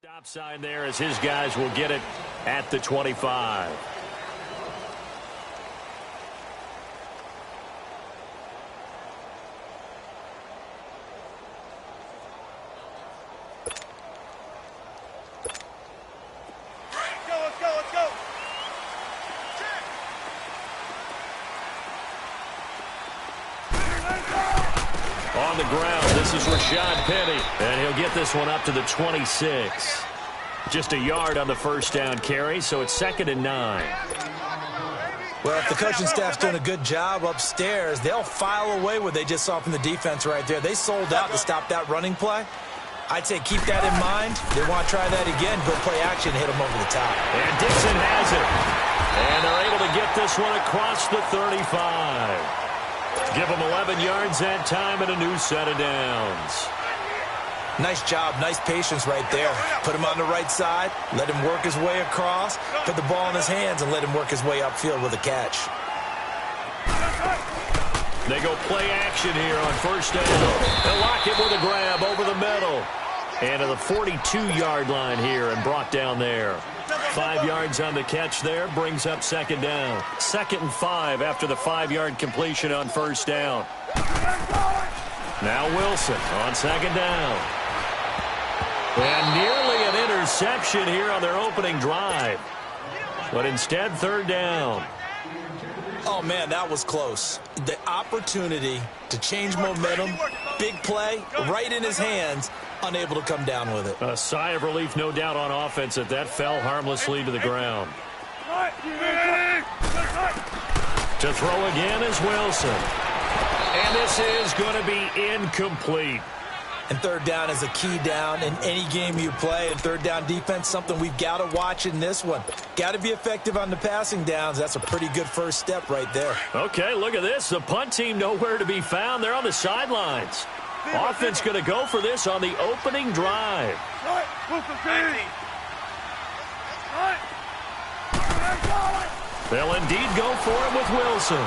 Stop sign there as his guys will get it at the 25. On the ground, this is Rashad Penny, and he'll get this one up to the 26. Just a yard on the first down carry, so it's 2nd and 9. Well, if the coaching staff's doing a good job upstairs, they'll file away what they just saw from the defense right there. They sold out to stop that running play. I'd say keep that in mind. They want to try that again, go play action, hit them over the top. And Dixon has it. And they're able to get this one across the 35. Give them 11 yards that time and a new set of downs. Nice job, nice patience right there. Put him on the right side, let him work his way across, put the ball in his hands, and let him work his way upfield with a catch. They go play action here on first down. They'll lock it with a grab over the middle. And to the 42-yard line here and brought down there. 5 yards on the catch there, brings up 2nd down. 2nd and 5 after the 5-yard completion on first down. Now Wilson on 2nd down. And nearly an interception here on their opening drive. But instead, 3rd down. Oh, man, that was close. The opportunity to change momentum, big play, right in his hands, unable to come down with it. A sigh of relief, no doubt, on offense that fell harmlessly to the ground. To throw again is Wilson. And this is going to be incomplete. And 3rd down is a key down in any game you play. And 3rd down defense, something we've got to watch in this one. Got to be effective on the passing downs. That's a pretty good first step right there. Okay, look at this. The punt team nowhere to be found. They're on the sidelines. Offense going to go for this on the opening drive. They'll indeed go for it with Wilson.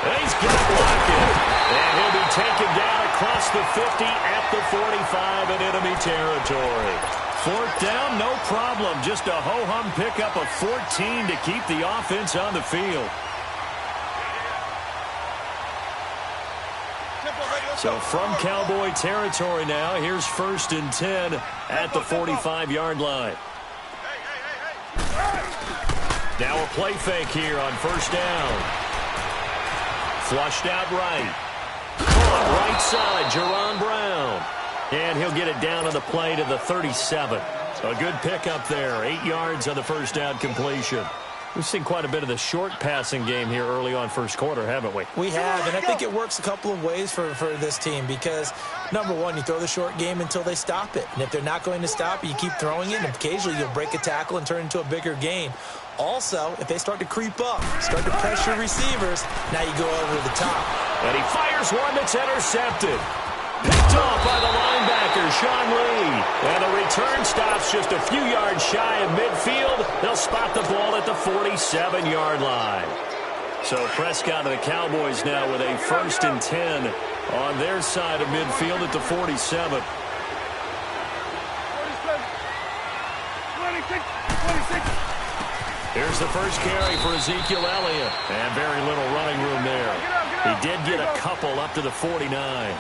He's got to block it. And he'll be taken down across the 50 at the 45 in enemy territory. 4th down, no problem. Just a ho-hum pickup of 14 to keep the offense on the field. So from Cowboy territory now, here's 1st and 10 at the 45-yard line. Now a play fake here on first down. Flushed out right. Caught right side, Jerron Brown. And he'll get it down on the play to the 37. A good pickup there. 8 yards on the first down completion. We've seen quite a bit of the short passing game here early on first quarter, haven't we? We have, and I think it works a couple of ways for this team because, number one, you throw the short game until they stop it. And if they're not going to stop it, you keep throwing it, and occasionally you'll break a tackle and turn it into a bigger gain. Also, if they start to creep up, start to pressure receivers, now you go over the top. And he fires one that's intercepted. Picked off by the linebacker, Sean Lee. And the return stops just a few yards shy of midfield. They'll spot the ball at the 47-yard line. So Prescott and the Cowboys now with a 1st and 10 on their side of midfield at the 47. 26. Here's the first carry for Ezekiel Elliott. And very little running room there. He did get a couple up to the 49.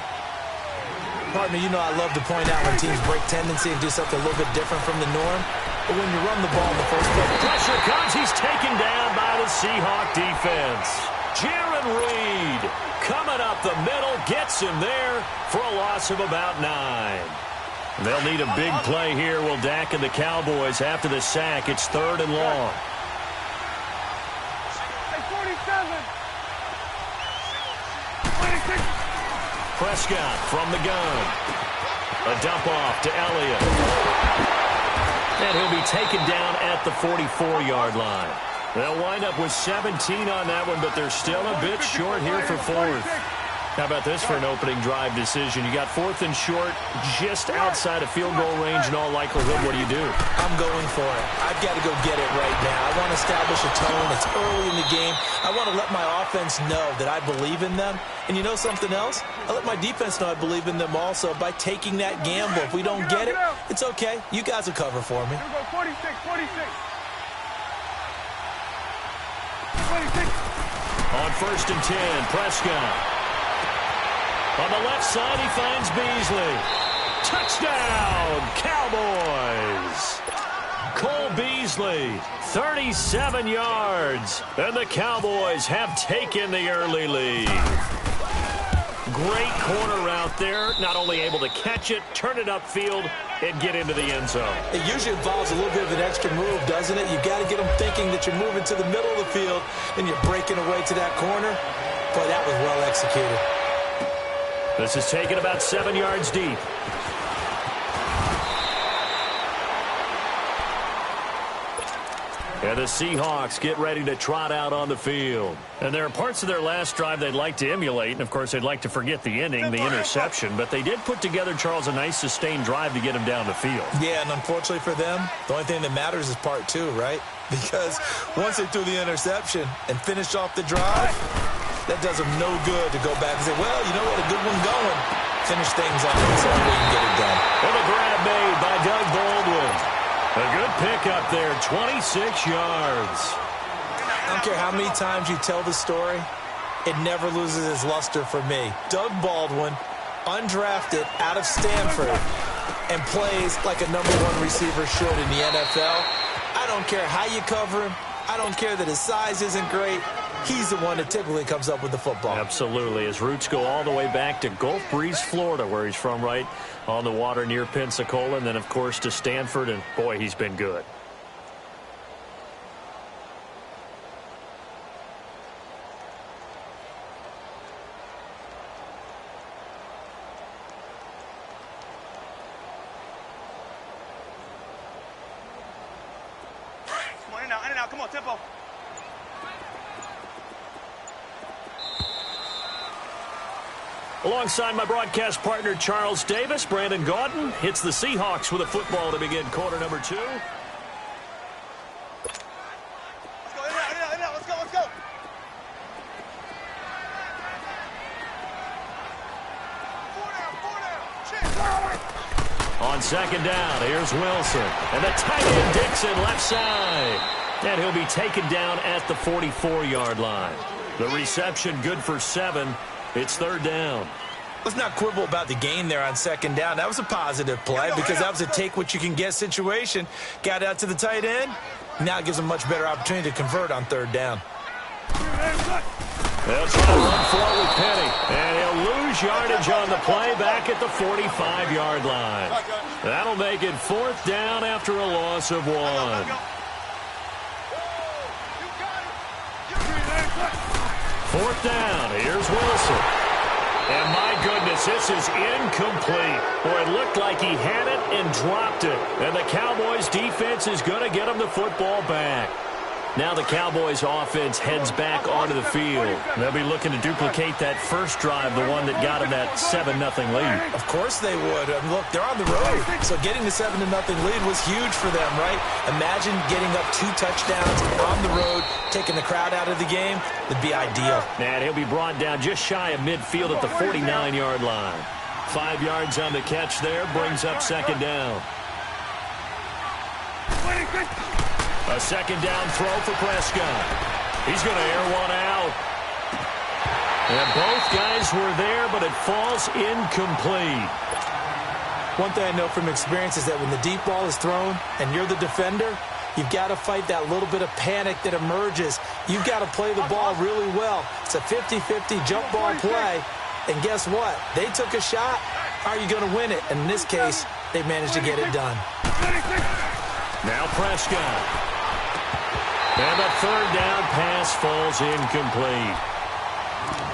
Partner, you know I love to point out when teams break tendency and do something a little bit different from the norm. But when you run the ball in the first place... Pressure comes. He's taken down by the Seahawk defense. Jaron Reed coming up the middle. Gets him there for a loss of about 9. They'll need a big play here. Will Dak and the Cowboys after the sack. It's 3rd and long. Prescott from the gun. A dump off to Elliott. And he'll be taken down at the 44-yard line. They'll wind up with 17 on that one, but they're still a bit short here for 4th. How about this for an opening drive decision? You got 4th and short, just outside of field goal range in all likelihood. What do? I'm going for it. I've got to go get it right now. I want to establish a tone. It's early in the game. I want to let my offense know that I believe in them. And you know something else? I let my defense know I believe in them also by taking that gamble. If we don't get it, it's okay. You guys will cover for me. 46. On 1st and 10, Prescott. On the left side, he finds Beasley. Touchdown, Cowboys! Cole Beasley, 37 yards. And the Cowboys have taken the early lead. Great corner route there. Not only able to catch it, turn it upfield, and get into the end zone. It usually involves a little bit of an extra move, doesn't it? You've got to get them thinking that you're moving to the middle of the field and you're breaking away to that corner. Boy, that was well executed. This is taken about 7 yards deep. And the Seahawks get ready to trot out on the field. And there are parts of their last drive they'd like to emulate, and, of course, they'd like to forget the ending, the interception. But they did put together, Charles, a nice sustained drive to get him down the field. Yeah, and unfortunately for them, the only thing that matters is part 2, right? Because once they threw the interception and finished off the drive, that does them no good to go back and say, well, you know what, a good one going. Finish things out so we can get it done. And a grab made by Doug Baldwin. A good pickup there, 26 yards. I don't care how many times you tell the story, it never loses its luster for me. Doug Baldwin, undrafted out of Stanford, and plays like a #1 receiver should in the NFL. I don't care how you cover him. I don't care that his size isn't great. He's the one that typically comes up with the football. Absolutely. His roots go all the way back to Gulf Breeze, Florida, where he's from, right on the water near Pensacola, and then, of course, to Stanford, and, boy, he's been good. Come on, in and out. Come on, tempo. Alongside my broadcast partner, Charles Davis, Brandon Gaudin hits the Seahawks with a football to begin quarter number 2. Let's go, in and out. Let's go. 4 down. On 2nd down, here's Wilson. And the tight end Dixon left side. And he'll be taken down at the 44-yard line. The reception good for 7. It's 3rd down. Let's not quibble about the gain there on 2nd down. That was a positive play because that was a take-what-you-can-get situation. Got out to the tight end. Now it gives them a much better opportunity to convert on 3rd down. They'll try to run for it with Penny. And he'll lose yardage on the play back at the 45-yard line. That'll make it 4th down after a loss of 1. 4th down. Here's Wilson. And my goodness, this is incomplete. Boy, it looked like he had it and dropped it. And the Cowboys defense is going to get him the football back. Now the Cowboys offense heads back onto the field. They'll be looking to duplicate that first drive, the one that got them that 7-0 lead. Of course they would. Look, they're on the road. So getting the 7-0 lead was huge for them, right? Imagine getting up 2 touchdowns on the road, taking the crowd out of the game. It'd be ideal. And he'll be brought down just shy of midfield at the 49-yard line. 5 yards on the catch there, brings up 2nd down. A 2nd down throw for Prescott. He's going to air one out. And both guys were there, but it falls incomplete. One thing I know from experience is that when the deep ball is thrown and you're the defender, you've got to fight that little bit of panic that emerges. You've got to play the ball really well. It's a 50-50 jump ball play. And guess what? They took a shot. How are you going to win it? And in this case, they managed to get it done. Now Prescott. And the 3rd down pass falls incomplete.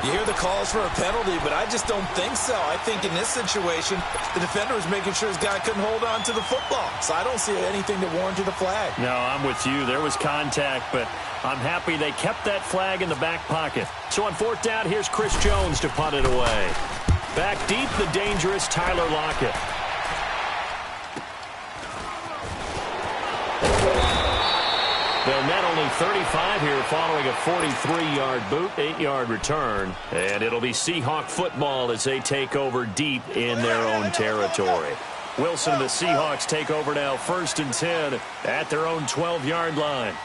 You hear the calls for a penalty, but I just don't think so. I think in this situation, the defender was making sure his guy couldn't hold on to the football. So I don't see anything that warranted a flag. No, I'm with you. There was contact, but I'm happy they kept that flag in the back pocket. So on fourth down, here's Chris Jones to punt it away. Back deep, the dangerous Tyler Lockett. They'll net only 35 here following a 43-yard boot, 8-yard return. And it'll be Seahawk football as they take over deep in their own territory. Wilson and the Seahawks take over now, 1st and 10 at their own 12-yard line.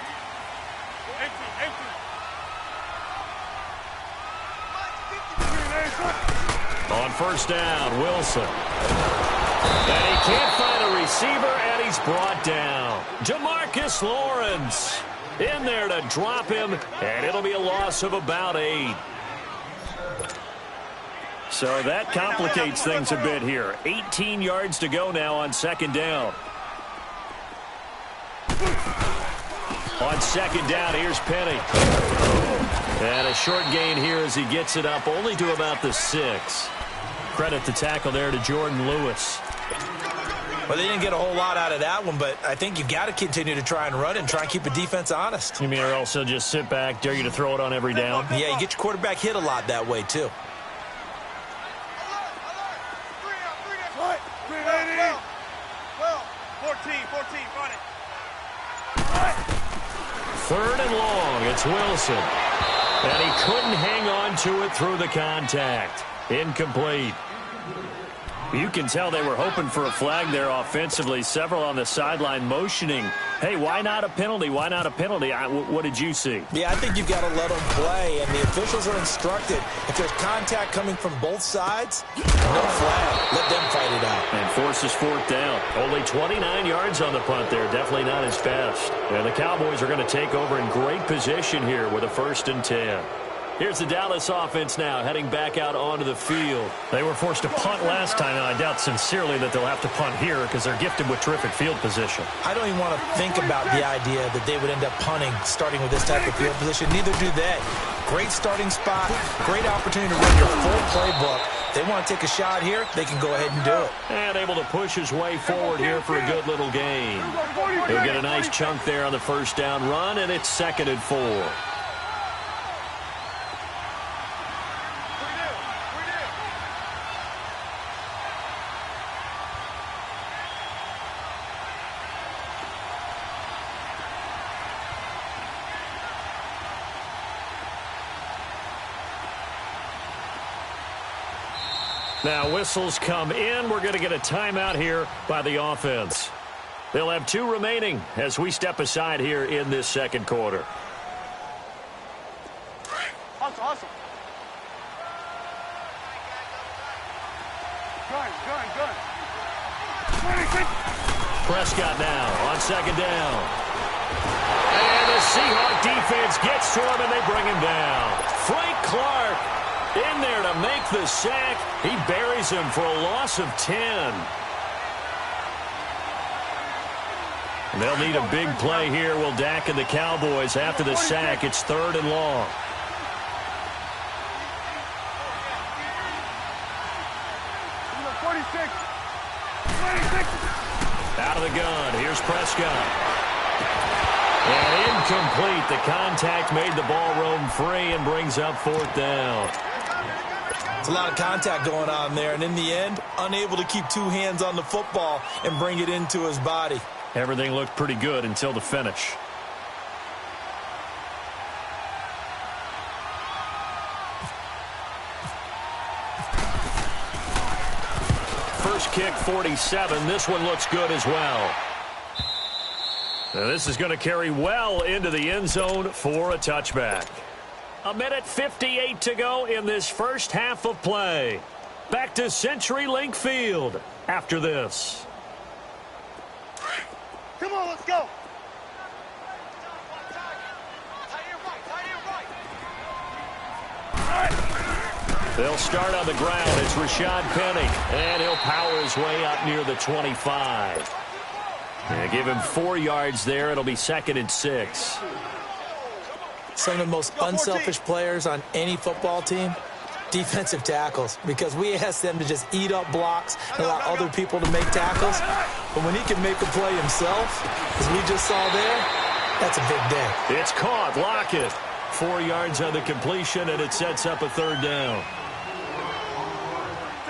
On first down, Wilson. And he can't find a receiver, and he's brought down. Jamarcus Lawrence in there to drop him, and it'll be a loss of about 8. So that complicates things a bit here. 18 yards to go now on 2nd down. On 2nd down, here's Penny. And a short gain here as he gets it up only to about the 6. Credit the tackle there to Jordan Lewis. Well, they didn't get a whole lot out of that one, but I think you got to continue to try and run and try and keep the defense honest. You mean or also just sit back, dare you to throw it on every down? Yeah, you get your quarterback hit a lot that way, too. Well, 14, run it. 3rd and long, it's Wilson. And he couldn't hang on to it through the contact. Incomplete. You can tell they were hoping for a flag there offensively. Several on the sideline motioning, hey, why not a penalty? Why not a penalty? What did you see? Yeah, I think you've got to let them play, and the officials are instructed. If there's contact coming from both sides, no flag. Let them fight it out. And forces 4th down. Only 29 yards on the punt there. Definitely not his best. And the Cowboys are going to take over in great position here with a 1st and 10. Here's the Dallas offense now, heading back out onto the field. They were forced to punt last time, and I doubt sincerely that they'll have to punt here because they're gifted with terrific field position. I don't even want to think about the idea that they would end up punting starting with this type of field position. Neither do they. Great starting spot, great opportunity to run your full playbook. They want to take a shot here, they can go ahead and do it. And able to push his way forward here for a good little gain. He'll get a nice chunk there on the 1st down run, and it's 2nd and 4. Now whistles come in. We're going to get a timeout here by the offense. They'll have 2 remaining as we step aside here in this 2nd quarter. Hustle. Gun. Prescott now on 2nd down. And the Seahawk defense gets to him, and they bring him down. Frank Clark in there to make the sack. He buries him for a loss of 10. They'll need a big play here. Will Dak and the Cowboys after the sack. It's 3rd and long. Out of the gun. Here's Prescott. And incomplete. The contact made the ball roam free and brings up 4th down. It's a lot of contact going on there, and in the end, unable to keep 2 hands on the football and bring it into his body. Everything looked pretty good until the finish. First kick, 47. This one looks good as well. Now this is going to carry well into the end zone for a touchback. 1:58 to go in this first half of play. Back to CenturyLink Field after this. Come on, let's go. They'll start on the ground. It's Rashad Penny, and he'll power his way up near the 25. And give him 4 yards there. It'll be 2nd and 6. Some of the most unselfish players on any football team, defensive tackles, because we ask them to just eat up blocks and allow other people to make tackles. But when he can make a play himself, as we just saw there, that's a big day. It's caught. Lockett. 4 yards on the completion, and it sets up a third down.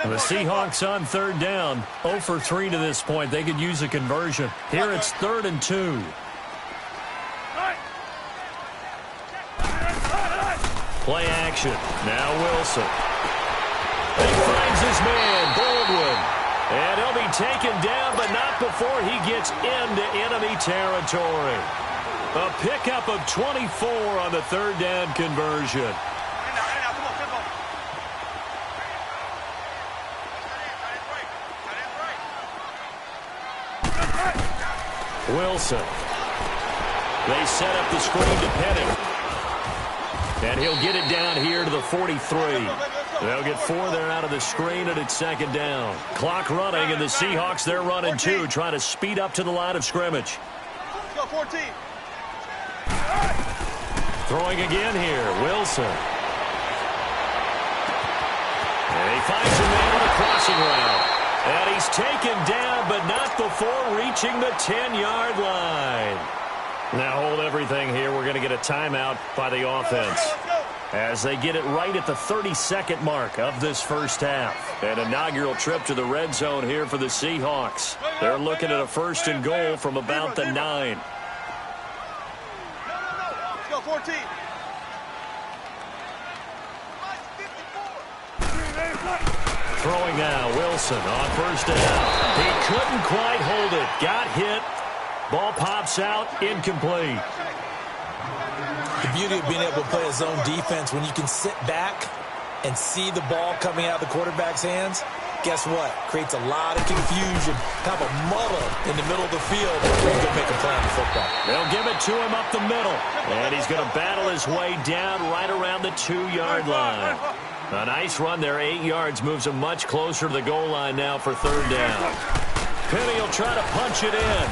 The Seahawks on third down, 0 for 3 to this point. They could use a conversion. Here it's 3rd and 2. Play action. Now Wilson. He finds his man, Baldwin. And he'll be taken down, but not before he gets into enemy territory. A pickup of 24 on the third down conversion. Wilson. They set up the screen to Penning. And he'll get it down here to the 43. They'll get 4 there out of the screen, and it's 2nd down. Clock running, and the Seahawks, they're running 2, trying to speed up to the line of scrimmage. Let's go, 14. Throwing again here, Wilson. And he finds a man on the crossing route. And he's taken down, but not before reaching the 10-yard line. Now hold everything here. We're going to get a timeout by the offense as they get it right at the 32nd mark of this first half. An inaugural trip to the red zone here for the Seahawks. They're looking at a 1st and goal from about the 9. Let's go, 14. Throwing now, Wilson on 1st down. He couldn't quite hold it. Got hit. Ball pops out, incomplete. The beauty of being able to play a zone defense, when you can sit back and see the ball coming out of the quarterback's hands, guess what? Creates a lot of confusion, kind of a muddle in the middle of the field where you can make a play on the football. They'll give it to him up the middle. And he's going to battle his way down right around the 2-yard line. A nice run there, 8 yards, moves him much closer to the goal line now for 3rd down. Penny will try to punch it in.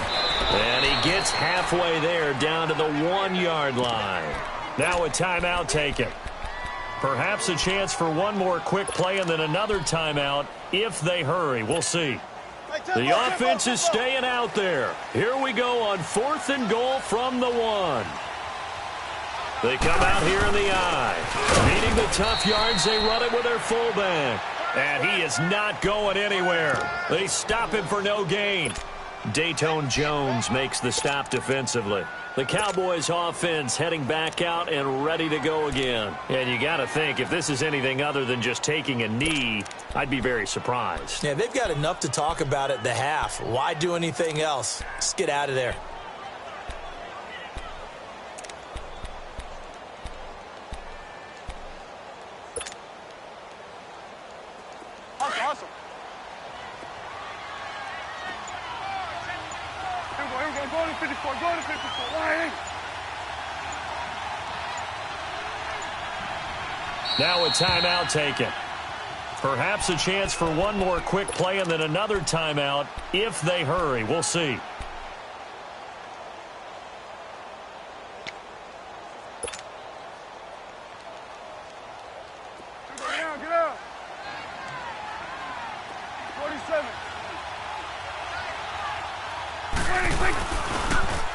And he gets halfway there down to the 1-yard line. Now a timeout taken. Perhaps a chance for one more quick play and then another timeout if they hurry. We'll see. The offense is staying out there. Here we go on 4th and goal from the 1. They come out here in the eye. Needing the tough yards, they run it with their fullback. And he is not going anywhere. They stop him for no gain. Dayton Jones makes the stop defensively. The Cowboys offense heading back out and ready to go again. And you got to think, if this is anything other than just taking a knee, I'd be very surprised. Yeah, they've got enough to talk about at the half. Why do anything else? Just get out of there. Awesome. Go to 54. Go to 54. Why? Now a timeout taken. Perhaps a chance for one more quick play and then another timeout if they hurry. We'll see. Get out. 47.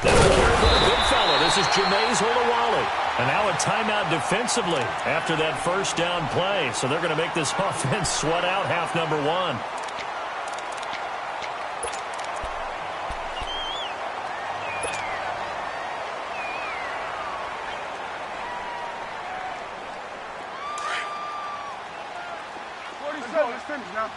Big fella. This is Jameis Olawale. And now a timeout defensively after that first down play. So they're going to make this offense sweat out half number 1. Let's finish now.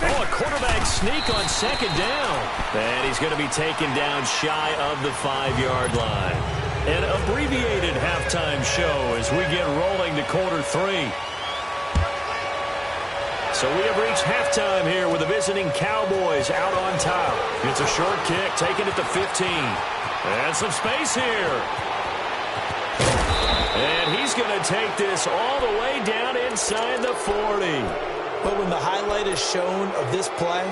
Oh, a quarterback sneak on 2nd down. And he's going to be taken down shy of the 5-yard line. An abbreviated halftime show as we get rolling to quarter 3. So we have reached halftime here with the visiting Cowboys out on top. It's a short kick, taken at the 15. And some space here. And he's going to take this all the way down inside the 40. But when the highlight is shown of this play,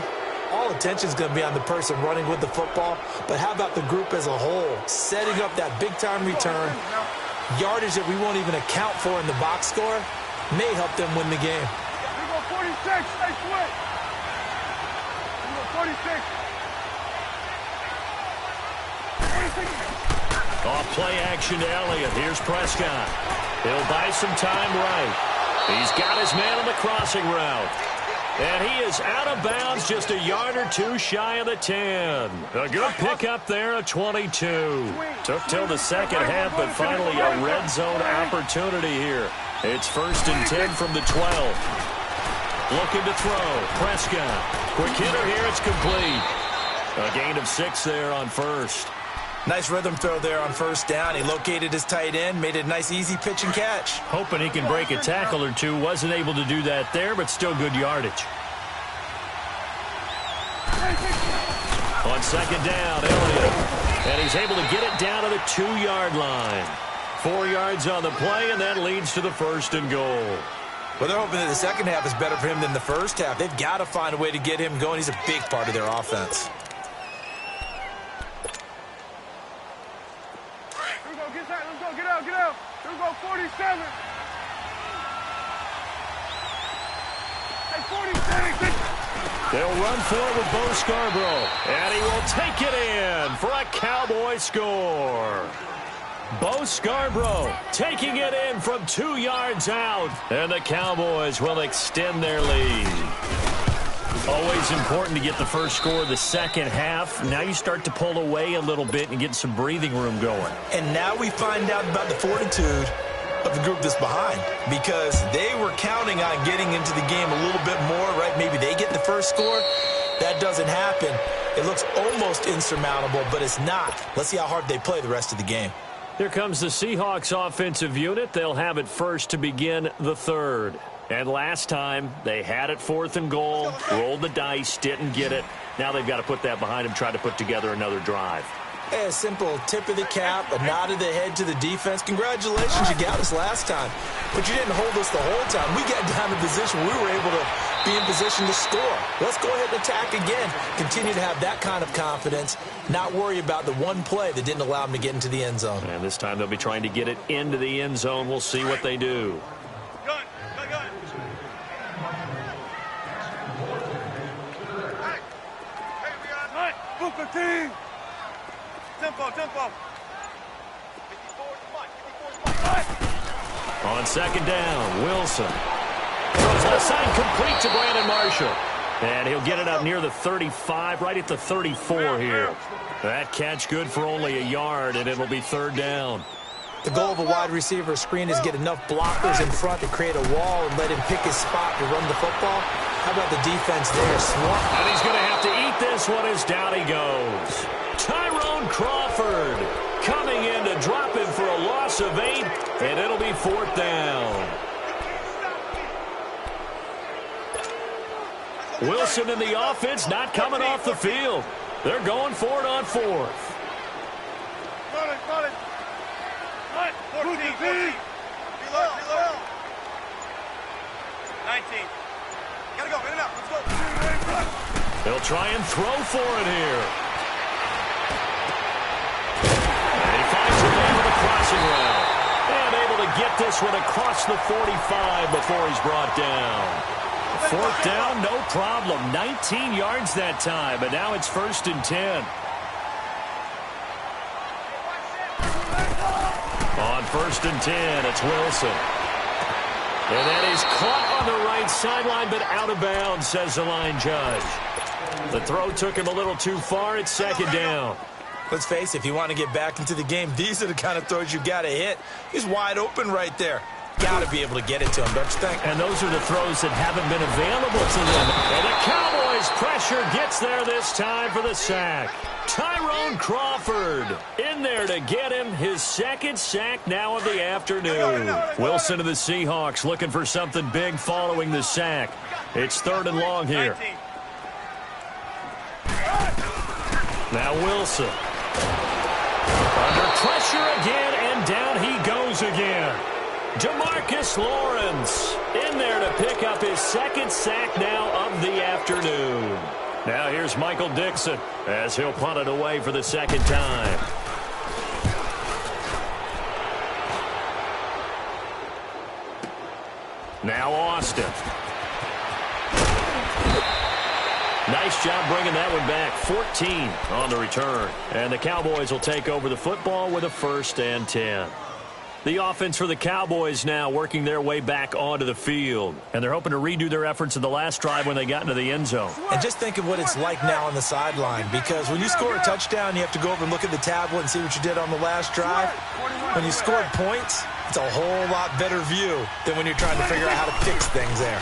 all all attention is going to be on the person running with the football, but how about the group as a whole? Setting up that big-time return, yardage that we won't even account for in the box score, may help them win the game. We go 46. Stay sweet. We go 46. 46. Off play action to Elliott. Here's Prescott. He'll buy some time right. He's got his man on the crossing route. And he is out of bounds, just a yard or two shy of the 10. A good pickup there at 22. Took till the second half, but finally a red zone opportunity here. It's 1st and 10 from the 12. Looking to throw. Prescott. Quick hitter here. It's complete. A gain of 6 there on first. Nice rhythm throw there on first down. He located his tight end, made it a nice easy pitch and catch. Hoping he can break a tackle or two. Wasn't able to do that there, but still good yardage. On second down, Elliott. And he's able to get it down to the 2-yard line. 4 yards on the play, and that leads to the 1st and goal. Well, they're hoping that the second half is better for him than the first half. They've got to find a way to get him going. He's a big part of their offense. Get out. Here we go, 47. Hey, 46. They'll run for it with Bo Scarborough. And he will take it in for a Cowboy score. Bo Scarborough taking it in from 2 yards out. And the Cowboys will extend their lead. Always important to get the first score of the second half. Now you start to pull away a little bit and get some breathing room going. And now we find out about the fortitude of the group that's behind, because they were counting on getting into the game a little bit more, right? Maybe they get the first score. That doesn't happen. It looks almost insurmountable, but it's not. Let's see how hard they play the rest of the game. Here comes the Seahawks offensive unit. They'll have it first to begin the third. And last time, they had it 4th and goal, rolled the dice, didn't get it. Now they've got to put that behind them, try to put together another drive. A simple tip of the cap, a nod of the head to the defense. Congratulations, you got us last time. But you didn't hold us the whole time. We got down in position. We were able to be in position to score. Let's go ahead and attack again. Continue to have that kind of confidence, not worry about the one play that didn't allow them to get into the end zone. And this time they'll be trying to get it into the end zone. We'll see what they do. Gun. Hey, we got night. Booker team. Tempo. 54 On second down, Wilson throws left side complete to Brandon Marshall. And he'll get it up near the 35, right at the 34 here. That catch good for only a yard, and it'll be 3rd down. The goal of a wide receiver screen is get enough blockers in front to create a wall and let him pick his spot to run the football. How about the defense there? Swamp. And he's going to have to eat this one as down he goes. Tyrone Crawford coming in to drop him for a loss of 8, and it'll be 4th down. Wilson in the offense not coming off the field. They're going for it on 4th. Run it. 14. Reload. 19. Gotta go, in and out. Let's go. They'll try and throw for it here. And he finds a man with a crossing route. And able to get this one across the 45 before he's brought down. 4th down, no problem. 19 yards that time, but now it's 1st and 10. On 1st and 10, it's Wilson. And that is caught on the right sideline, but out of bounds, says the line judge. The throw took him a little too far. It's 2nd down. Let's face it, if you want to get back into the game, these are the kind of throws you got to hit. He's wide open right there. Got to be able to get it to him, don't you think? And those are the throws that haven't been available to them. And the Cowboys' pressure gets there this time for the sack. Tyrone Crawford in there to get him his 2nd sack now of the afternoon. Wilson of the Seahawks looking for something big following the sack. It's 3rd and long here. Now Wilson. Under pressure again, and down he goes again. Jamarcus Lawrence in there to pick up his 2nd sack now of the afternoon. Now here's Michael Dixon as he'll punt it away for the second time. Now Austin. Nice job bringing that one back. 14 on the return. And the Cowboys will take over the football with a 1st and 10. The offense for the Cowboys now working their way back onto the field. And they're hoping to redo their efforts in the last drive when they got into the end zone. And just think of what it's like now on the sideline, because when you score a touchdown, you have to go over and look at the tablet and see what you did on the last drive. When you scored points, it's a whole lot better view than when you're trying to figure out how to fix things there.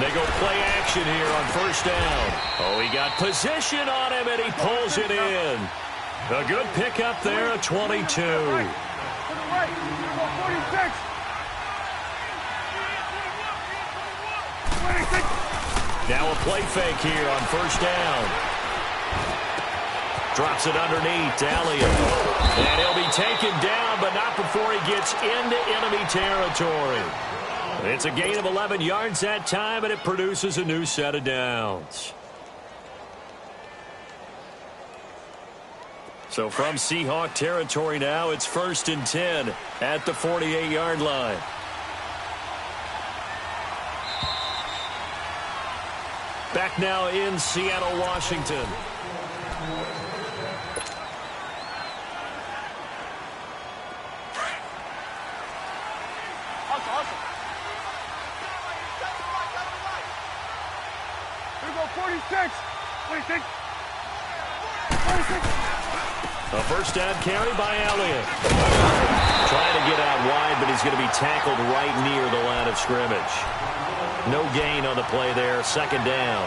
They go play action here on 1st down. Oh, he got position on him, and he pulls it in. A good pickup there, a 22. Now a play fake here on 1st down. Drops it underneath to Elliott. And he'll be taken down, but not before he gets into enemy territory. It's a gain of 11 yards that time, and it produces a new set of downs. So from Seahawk territory now, it's 1st and 10 at the 48-yard line. Back now in Seattle, Washington. A 1st down carry by Elliott. Trying to get out wide, but he's going to be tackled right near the line of scrimmage. No gain on the play there. 2nd down.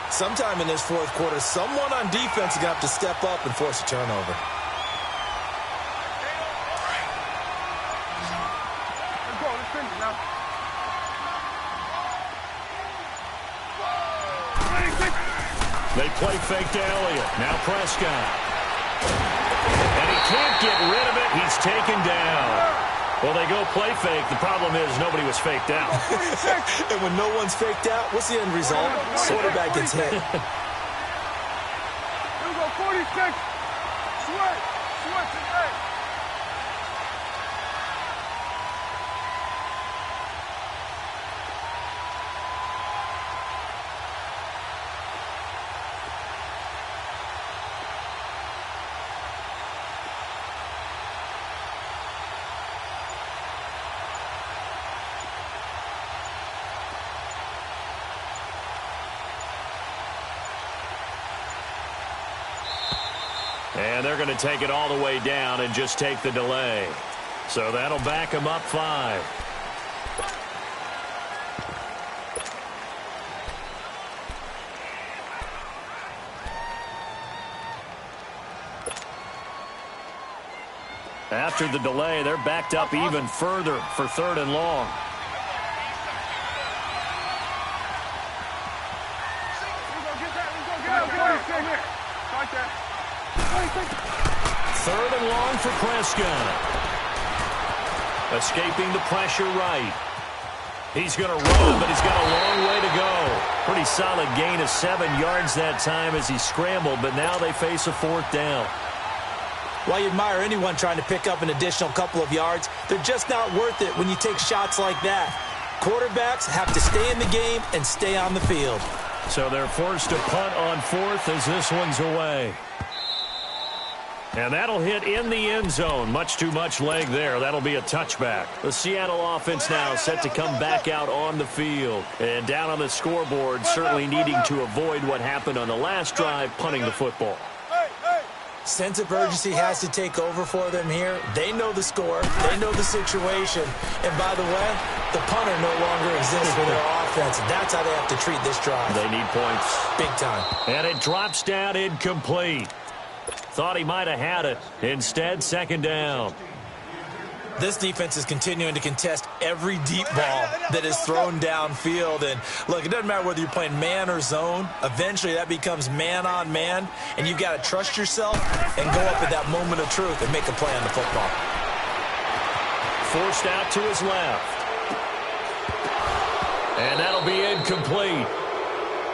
Sometime in this 4th quarter, someone on defense is going to have to step up and force a turnover. Let's go. Let's finish now. They play fake to Elliott. Now Prescott. And he can't get rid of it. He's taken down. Well, they go play fake. The problem is nobody was faked out. And when no one's faked out, what's the end result? Quarterback gets hit. Here we go, 46. Sweat. Sweat today. And they're going to take it all the way down and just take the delay. So that'll back them up 5. After the delay, they're backed up even further for 3rd and long. Right there. 3rd and long for Prescott. Escaping the pressure right. He's going to run, but he's got a long way to go. Pretty solid gain of 7 yards that time as he scrambled, but now they face a 4th down. While you admire anyone trying to pick up an additional couple of yards, they're just not worth it when you take shots like that. Quarterbacks have to stay in the game and stay on the field. So they're forced to punt on 4th as this one's away. And that'll hit in the end zone. Much too much leg there. That'll be a touchback. The Seattle offense now set to come back out on the field. And down on the scoreboard, certainly needing to avoid what happened on the last drive, punting the football. Sense of urgency has to take over for them here. They know the score. They know the situation. And by the way, the punter no longer exists for their offense. That's how they have to treat this drive. They need points. Big time. And it drops down incomplete. Thought he might have had it. Instead, 2nd down. This defense is continuing to contest every deep ball that is thrown downfield. And, look, it doesn't matter whether you're playing man or zone. Eventually, that becomes man-on-man, and you've got to trust yourself and go up at that moment of truth and make a play on the football. Forced out to his left. And that'll be incomplete.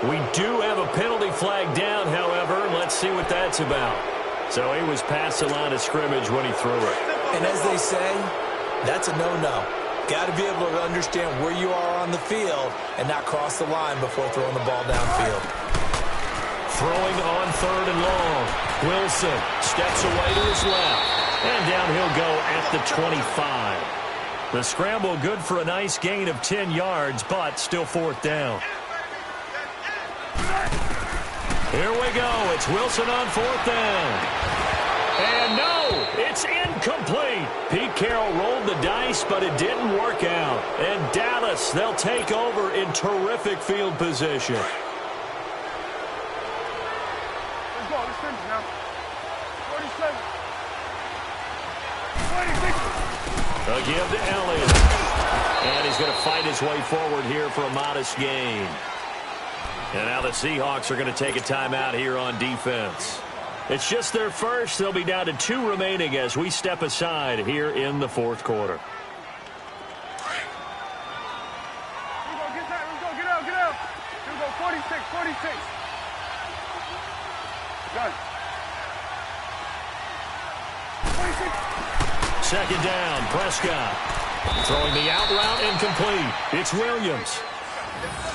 We do have a penalty flag down, however. Let's see what that's about. So he was past the line of scrimmage when he threw it. And as they say, that's a no-no. Got to be able to understand where you are on the field and not cross the line before throwing the ball downfield. Throwing on 3rd and long. Wilson steps away to his left. And down he'll go at the 25. The scramble good for a nice gain of 10 yards, but still 4th down. Here we go. It's Wilson on 4th down. And no, it's incomplete. Pete Carroll rolled the dice, but it didn't work out. And Dallas, they'll take over in terrific field position. Let's go. Let's finish now. 47. 26. A give to Elliott. And he's going to fight his way forward here for a modest gain. And now the Seahawks are going to take a timeout here on defense. It's just their first. They'll be down to 2 remaining as we step aside here in the 4th quarter. Here we go. Get that. Let's go. Get out. Get out. Here we go. 46. 46. Done. 26. Second down, Prescott. Throwing the out route incomplete. It's Williams.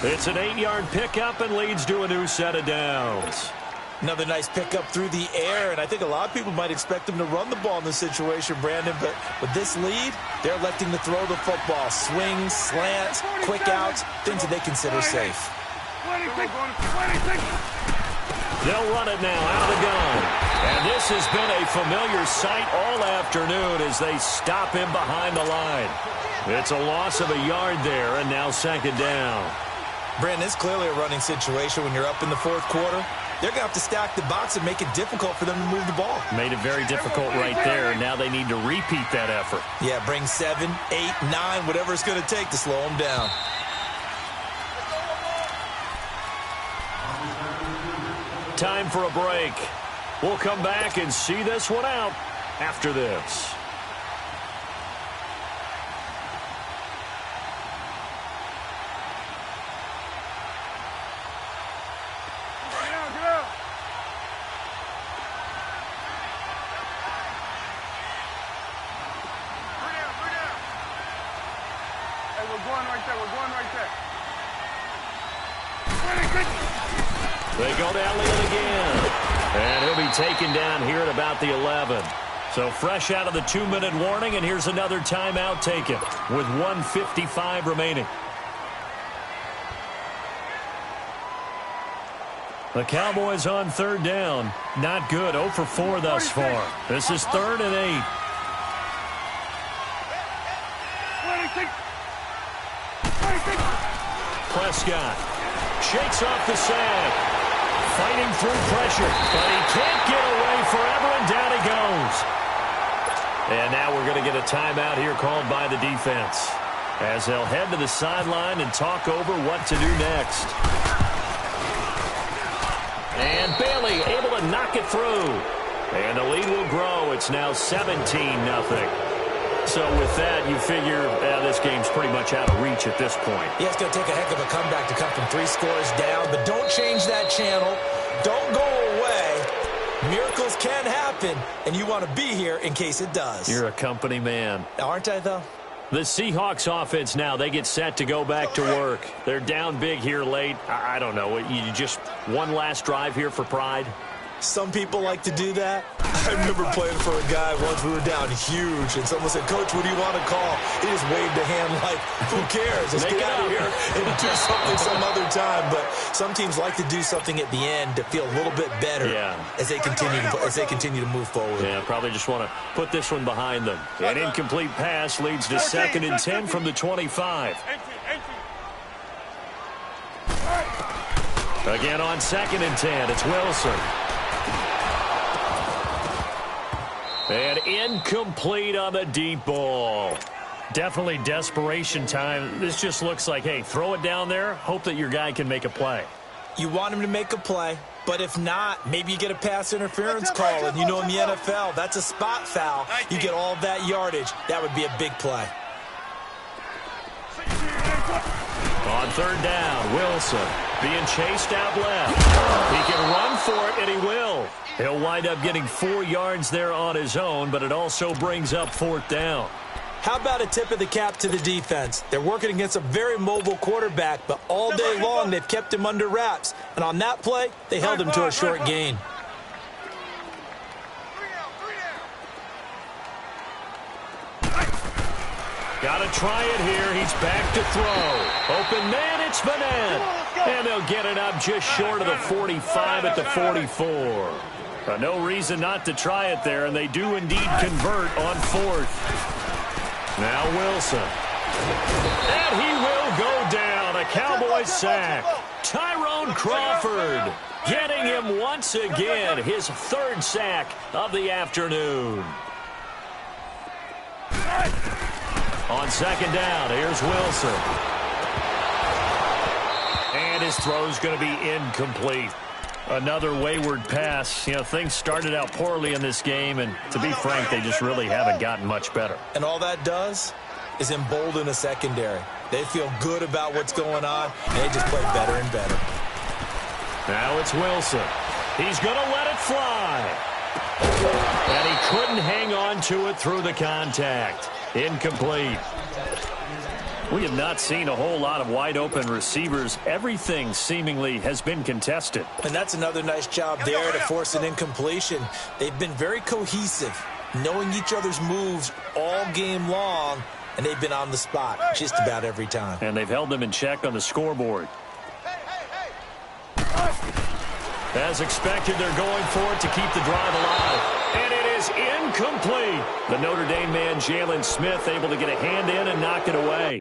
It's an 8-yard pickup and leads to a new set of downs. Another nice pickup through the air, and I think a lot of people might expect him to run the ball in this situation, Brandon, but with this lead, they're electing to throw the football. Swings, slants, quick outs, things that they consider safe. 26. 26. They'll run it now out of the gun. And this has been a familiar sight all afternoon as they stop him behind the line. It's a loss of a yard there, and now 2nd down. Brandon, it's clearly a running situation when you're up in the 4th quarter. They're going to have to stack the box and make it difficult for them to move the ball. Made it very difficult right there. Now they need to repeat that effort. Yeah, bring 7, 8, 9, whatever it's going to take to slow them down. Time for a break. We'll come back and see this one out after this. They go to Elliott again. And he'll be taken down here at about the 11. So fresh out of the 2-minute warning, and here's another timeout taken with 1:55 remaining. The Cowboys on 3rd down. Not good. 0 for 4 thus far. This is 3rd and 8. 26. Prescott shakes off the sack. Fighting through pressure, but he can't get away forever, and down he goes. And now we're going to get a timeout here called by the defense as they'll head to the sideline and talk over what to do next. And Bailey able to knock it through. And the lead will grow. It's now 17-0. So with that, you figure this game's pretty much out of reach at this point. Yeah, it's going to take a heck of a comeback to come from 3 scores down, but don't change that channel. Don't go away. Miracles can happen, and you want to be here in case it does. You're a company man. Aren't I, though? The Seahawks offense now, they get set to go back to work. They're down big here late. I don't know. You just one last drive here for pride? Some people like to do that. I remember playing for a guy once. We were down huge, and someone said, "Coach, what do you want to call?" He just waved a hand like, who cares? Let's get out of here and do something some other time. But some teams like to do something at the end to feel a little bit better as they continue to move forward. Yeah, probably just want to put this one behind them. An incomplete pass leads to 2nd and 10 from the 25. Again on 2nd and 10, it's Wilson. And incomplete on the deep ball. Definitely desperation time. This just looks like, hey, throw it down there, hope that your guy can make a play. You want him to make a play, but if not, maybe you get a pass interference call, and you know in the NFL, that's a spot foul. You get all that yardage. That would be a big play. On third down, Wilson being chased out left. He can run for it, and he will. He'll wind up getting 4 yards there on his own, but it also brings up fourth down. How about a tip of the cap to the defense? They're working against a very mobile quarterback, but all day long they've kept him under wraps. And on that play, they held him to a short gain. Got to try it here. He's back to throw. Open man, it's Vanette. And they'll get it up just short of the 45 at the 44. No reason not to try it there, and they do indeed convert on fourth. Now Wilson. And he will go down. A Cowboys sack. Tyrone Crawford getting him once again. His 3rd sack of the afternoon. On second down, here's Wilson. And his throw's going to be incomplete. Another wayward pass. You know, things started out poorly in this game, and to be frank, they just really haven't gotten much better. And all that does is embolden a secondary. They feel good about what's going on, and they just play better and better. Now it's Wilson. He's going to let it fly. And he couldn't hang on to it through the contact. Incomplete. We have not seen a whole lot of wide-open receivers. Everything seemingly has been contested. And that's another nice job there to force an incompletion. They've been very cohesive, knowing each other's moves all game long, and they've been on the spot just about every time. And they've held them in check on the scoreboard. As expected, they're going for it to keep the drive alive. And it is incomplete. The Notre Dame man, Jalen Smith, able to get a hand in and knock it away.